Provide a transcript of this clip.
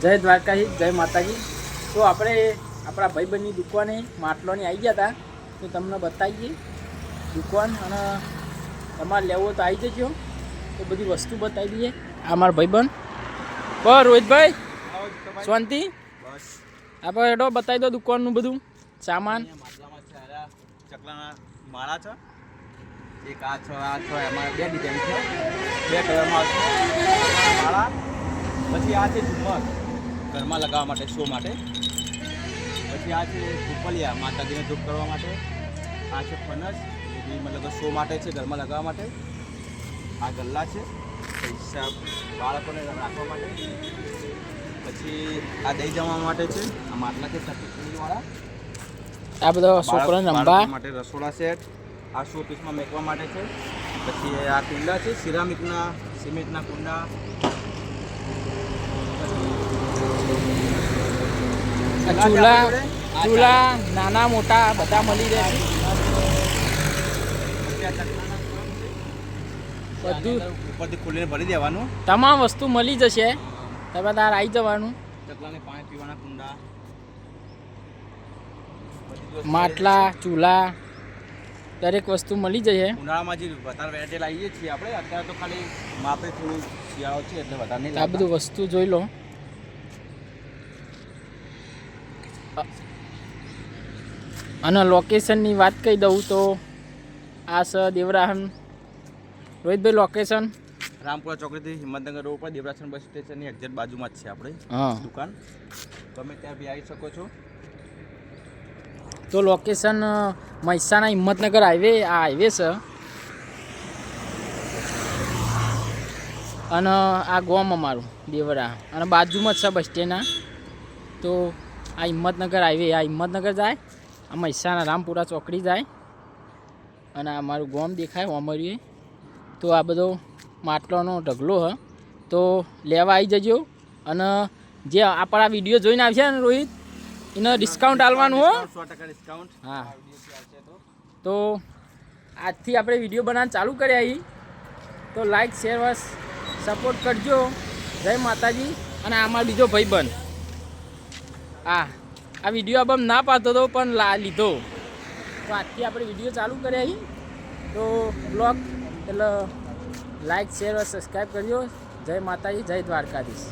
જય દ્વારકાધીશ, જય માતાજી. તો આપણે આપણા ભાઈબંધની દુકાને માટલોની આવી ગયા હતા, તો તમને બતાવીએ દુકાન, અને તમારે લેવો તો આવી જજો, તો બધી વસ્તુ બતાવી દઈએ. આ મારા ભાઈબંધ બસ રોહિતભાઈ, શાંતિ. આપણે એડો બતાવી દો દુકાનનું બધું સામાન. ચકલાના માળા છે, એક આ છે એમાં 2 ડિઝાઇન છે, 2 કલરમાં આવશે માળા. પછી આ છે ઝુમ્મર ઘરમાં લગાવવા માટે, શો માટે. પછી આ છે ધૂપલિયા માતાજીને ધૂપ કરવા માટે. આ છે ફનસ, એ મતલબ શો માટે છે, ઘરમાં લગાવવા માટે. આ ગલ્લા છે પૈસા બાળકોને રાખવા માટે. પછી આ દહીં જમવા માટે છે. આ માટલા છે સફેદવાળા, આ બધા છોકરાને રમવા માટે. રસોડા સેટ આ શો પીસમાં મેકવા માટે છે. પછી આ કુંડા છે સિરામિકના, સિમેન્ટના કુંડા. ચૂલા નાના મોટા બધા મળી જાય, બધું ઉપરથી ખોલીને ભરી દેવાનું. તમામ વસ્તુ મળી જશે, તમે તાર આવી જવાનું. ચકલાને પાણી પીવાના કુંડા, માટલા, ચૂલા, દરેક વસ્તુ મળી જશે. ઉનાળામાં જે વધારે વેરાયટી લાવીએ છીએ આપણે, અત્યારે તો ખાલી માપે થોડું શિયાળો છે એટલે વધારે નહીં. આ બધું વસ્તુ જોઈ લો. અને લોકેશનની વાત કહી દઉં તો આ છે દેવરાહન. રોહિતભાઈ લોકેશન રામપુરા ચોકડીથી હિંમતનગર રોડ પર દેવરાસન બસ સ્ટેશનની એક્ઝેક્ટ બાજુમાં જ છે આપણે દુકાન. તમે ત્યાં બી આવી શકો છો. તો લોકેશન મહેસાણા હિંમતનગર હાઈવે, આ હાઈવે છે. અને આ ગોમ અમારું દેવરા, અને બાજુમાં જ છે બસ સ્ટેન્ડના. તો આ હિંમતનગર હાઈવે, આ હિંમતનગર જાય, આ મહેસાણા રામપુરા ચોકડી જાય, અને આ મારું ગોમ દેખાય અમારું. તો આ બધો માટલાનો ઢગલો હ, તો લેવા આવી જજો. અને જે આપણા વિડીયો જોઈને આવશે ને રોહિત, એને ડિસ્કાઉન્ટ આપવાનું હો. 100% ડિસ્કાઉન્ટ. હા, તો આજથી આપણે વિડીયો બનાવવાનું ચાલુ કર્યા અહીં. તો લાઈક શેર બસ સપોર્ટ કરજો. જય માતાજી. અને આમાં બીજો ભાઈબંધ આ વિડીયો આબમ ના પાડતો હતો પણ લીધો. તો આજથી આપણે વિડીયો ચાલુ કર્યા અહીં. તો બ્લોગ એટલે લાઈક શેર સબસ્ક્રાઈબ કરજો. જય માતાજી, જય દ્વારકાધીશ.